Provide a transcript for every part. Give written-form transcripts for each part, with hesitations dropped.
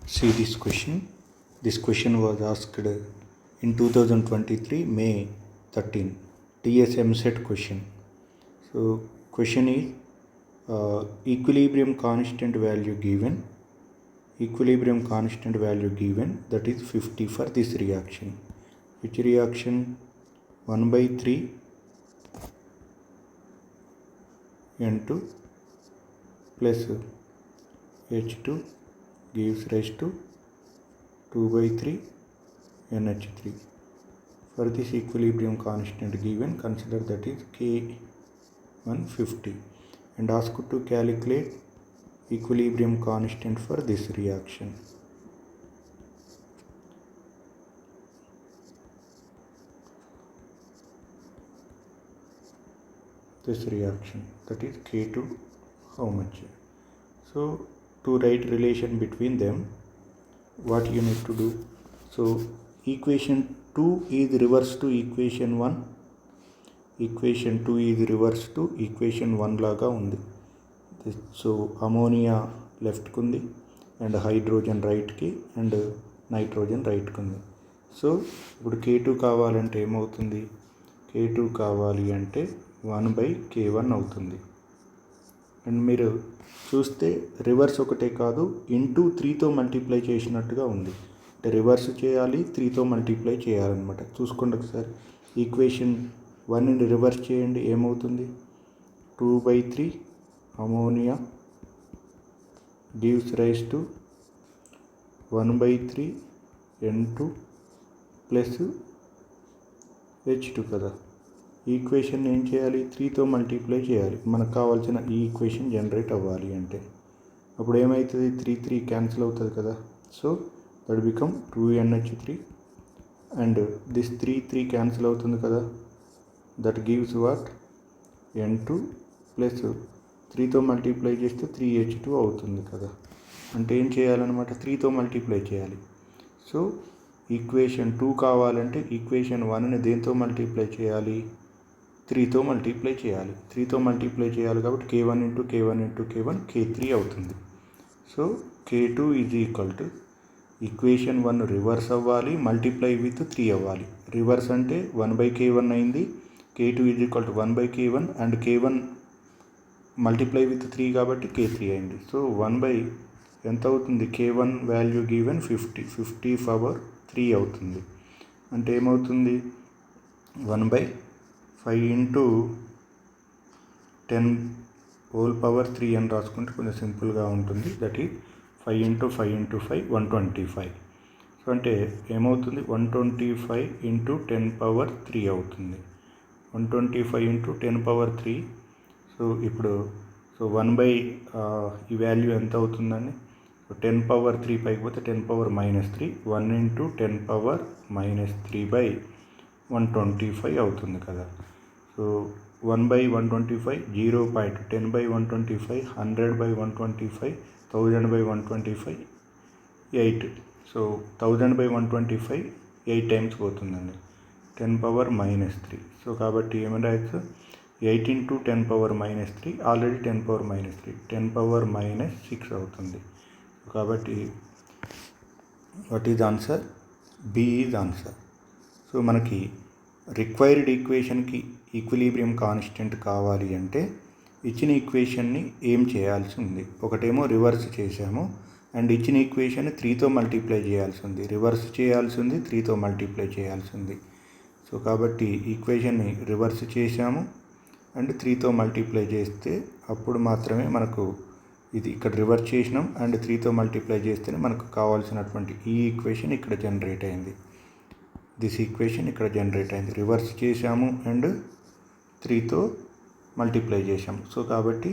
See this question. This question was asked in 2023 May 13 TSM set question. So question is equilibrium constant value given. Equilibrium constant value given, that is 50 for this reaction. Which reaction? 1/3 N2 plus H2 gives rise to 2/3 NH3. For this equilibrium constant given, consider that is K150 and asked to calculate equilibrium constant for this reaction. This reaction, that is K2 how much? So to write relation between them, what you need to do? So equation 2 is reverse to equation 1. Equation 2 is reverse to equation 1 లాగా ఉంది. So ammonia లెఫ్ట్కి ఉంది and hydrogen రైట్కి and nitrogen రైట్కి ఉంది. So ఇప్పుడు K2 కావాలంటే ఏమవుతుంది? K2 కావాలి అంటే 1/K1 అవుతుంది. అండ్ మీరు చూస్తే రివర్స్ ఒకటే కాదు, ఇంటూ 3తో మల్టిప్లై చేసినట్టుగా ఉంది. అంటే రివర్స్ చేయాలి, 3తో మల్టిప్లై చేయాలన్నమాట. చూసుకోండి ఒకసారి. ఈక్వేషన్ 1ని రివర్స్ చేయండి, ఏమవుతుంది? 2/3 ammonia gives rise to 1/3 N2 plus H2 కదా. ఈక్వేషన్ ఏం చేయాలి? 3తో మల్టిప్లై చేయాలి. మనకు కావాల్సిన ఈ ఈక్వేషన్ జనరేట్ అవ్వాలి అంటే అప్పుడు ఏమవుతుంది? 3 క్యాన్సిల్ అవుతుంది కదా. So that become 2NH3 and this 3 cancel అవుతుంది కదా. That gives what? N2 plus 3తో మల్టిప్లై చేస్తే 3H2 అవుతుంది కదా. అంటే ఏం చేయాలన్నమాట? 3తో మల్టిప్లై చేయాలి. సో ఈక్వేషన్ 2 కావాలంటే ఈక్వేషన్ 1ని దేంతో మల్టిప్లై చేయాలి? 3తో మల్టిప్లై చేయాలి. 3తో మల్టిప్లై చేయాలి కాబట్టి K1 into K1 into K1 K3 అవుతుంది. So K2 is equal to equation 1 reverse అవ్వాలి, మల్టిప్లై విత్ 3 అవ్వాలి. రివర్స్ అంటే 1/K1 అయింది. K2 is equal to 1/K1 and K1 multiply with 3 కాబట్టి K3 అయింది. సో 1 ఎంత అవుతుంది? K1 వాల్యూ గివెన్ 50 పవర్ 3 అవుతుంది. అంటే ఏమవుతుంది? 1/5 ఇంటూ 10 హోల్ పవర్ 3 అని రాసుకుంటే కొంచెం సింపుల్గా ఉంటుంది. That is 5 into 5 into 5 125. So అంటే ఏమవుతుంది? 125 ఇంటూ 10 పవర్ 3 అవుతుంది. 125 ఇంటూ 10 పవర్ 3. సో ఇప్పుడు 1 ఈ వాల్యూ ఎంత అవుతుందండి? 10 పవర్ 3 పైకి పోతే 10 పవర్ -3. 1 ఇంటూ 10 పవర్ -3/125 అవుతుంది కదా. సో 1/125 0.10 10/125 100/125 1000/125 8. సో 1000/125 8 టైమ్స్ పోతుందండి. 10 పవర్ -3. సో కాబట్టి ఏమైనా రాయొచ్చు? 8 into 10 power -3 already 10 power -3 10 power -6 అవుతుంది. కాబట్టి what is answer? B is answer. So మనకి రిక్వైర్డ్ ఈక్వేషన్కి ఈక్విలిబ్రియం కాన్స్టెంట్ కావాలి అంటే ఇచ్చిన ఈక్వేషన్ని ఏం చేయాల్సి ఉంది? ఒకటేమో రివర్స్ చేసాము అండ్ ఇచ్చిన ఈక్వేషన్ 3తో మల్టిప్లై చేయాల్సి ఉంది. రివర్స్ చేయాల్సి ఉంది, 3తో మల్టిప్లై చేయాల్సి ఉంది. సో కాబట్టి ఈక్వేషన్ని రివర్స్ చేసాము అండ్ 3తో మల్టిప్లై చేస్తే అప్పుడు మాత్రమే మనకు ఇది ఇక్కడ రివర్స్ చేసినాం అండ్ 3తో మల్టిప్లై చేస్తేనే మనకు కావాల్సినటువంటి ఈ ఈక్వేషన్ ఇక్కడ జనరేట్ అయింది. దిస్ ఈక్వేషన్ ఇక్కడ జనరేట్ అయింది. రివర్స్ చేసాము అండ్ 3తో మల్టిప్లై చేసాము. సో కాబట్టి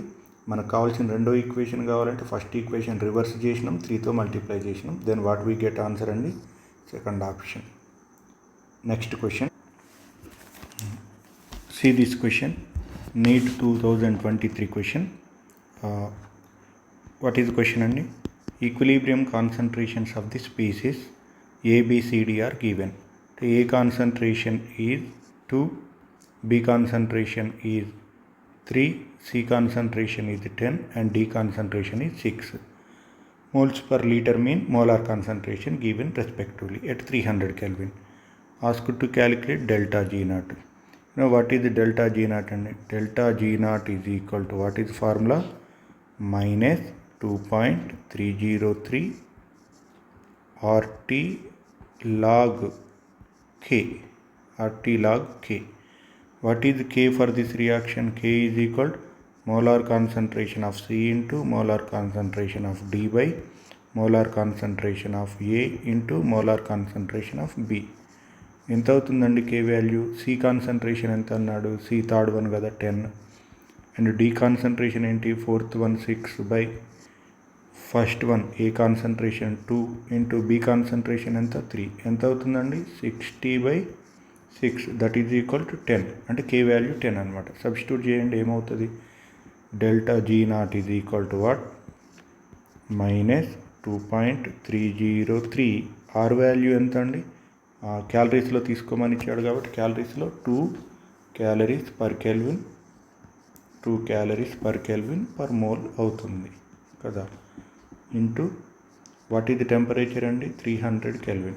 మనకు కావాల్సిన రెండో ఈక్వేషన్ కావాలంటే ఫస్ట్ ఈక్వేషన్ రివర్స్ చేసినాం, 3తో మల్టిప్లై చేసినాం. Then what we get answer అండి? Second option. Next question. See this question, NEET 2023 question. What is the question అండి? Equilibrium concentrations of the species A, B, C, D are given. A concentration is 2, B concentration is 3, C concentration is 10 and D concentration is 6. moles per liter mean molar concentration given respectively at 300 Kelvin. Asked to calculate delta G naught. Now what is the delta G naught? And delta G naught is equal to, what is the formula? Minus 2.303 RT log K. RT log K. What is K for this reaction? K is equal to molar concentration of C into molar concentration of D by molar concentration of A into molar concentration of B. ఎంత అవుతుందండి కే value? C concentration ఎంత అన్నాడు? C third one కదా 10, and D concentration ఏంటి? Fourth one 6 by first one A concentration 2 into B concentration ఎంత 3. ఎంత అవుతుందండి? 60/6, that is equal to 10. అంటే కే వాల్యూ 10 అనమాట. సబ్స్టిట్యూట్ చేయండి, ఏమవుతుంది? Delta G naught is equal to what? Minus 2.303. R value ఎంత అండి? క్యాలరీస్లో తీసుకోమని ఇచ్చాడు కాబట్టి క్యాలరీస్లో 2 calories per Kelvin, 2 calories per Kelvin per mole అవుతుంది కదా. Into what is the temperature అండి? 300 Kelvin.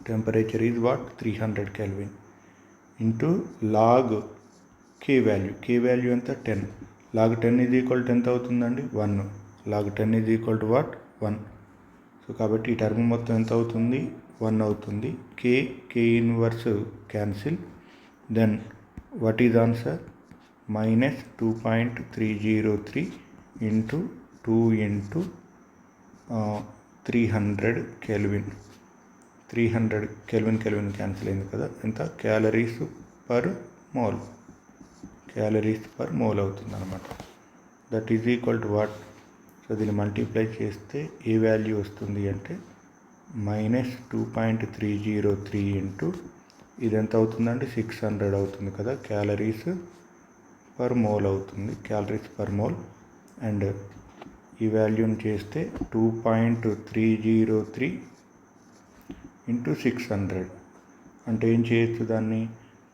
Temperature is what? 300 Kelvin. Into log K value. K value ఎంత? 10. Log 10 is equal to ఎంత అవుతుందండి? 1. Log 10 is equal to what? 1. So కాబట్టి ఈ term మొత్తం ఎంత అవుతుంది? 1 అవుతుంది. K inverse cancel. Then what is answer? Minus 2.303 into 2 into 300 Kelvin. 300 Kelvin cancel అయింది కదా. ఎంత? Calories per mole. Calories per mole అవుతుంది అనమాట. That is equal to what? So దీన్ని మల్టిప్లై చేస్తే ఏ వాల్యూ వస్తుంది అంటే మైనస్ 2.303 ఇంటూ ఇది ఎంత అవుతుందంటే 600 అవుతుంది కదా. క్యాలరీస్ పర్ మోల్ అవుతుంది. Calories per mole. అండ్ ఈ వాల్యూని చేస్తే 2.303 ఇంటూ 600 అంటే ఏం చేయొచ్చు దాన్ని?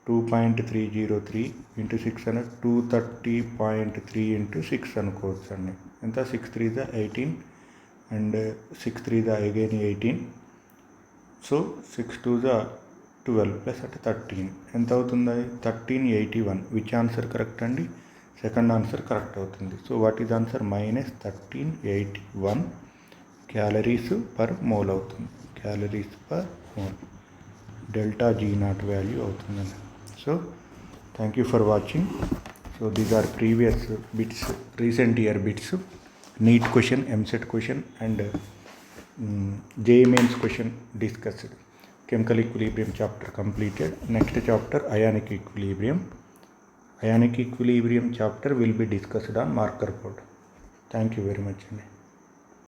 2.303 ఇంటూ 600 230.3 ఇంటూ 6 అనుకోవచ్చు అండి. ఎంత? 6 3 18 అండ్ 6 3 అగైన్ 18. సో 6 2 12 ప్లస్ అంటే 13. ఎంత అవుతుంది? 1381. విచ్ ఆన్సర్ కరెక్ట్ అండి? సెకండ్ ఆన్సర్ కరెక్ట్ అవుతుంది. So what is answer? Minus 1381 calories per mole అవుతుంది. Calories per mole delta G naught value అవుతుందండి. So thank you for watching. So these are previous bits, recent year bits, NEET question, EAMCET question and JEE Mains question discussed. Chemical equilibrium chapter completed. Next chapter ionic equilibrium. Ionic equilibrium chapter will be discussed on marker board. Thank you very much.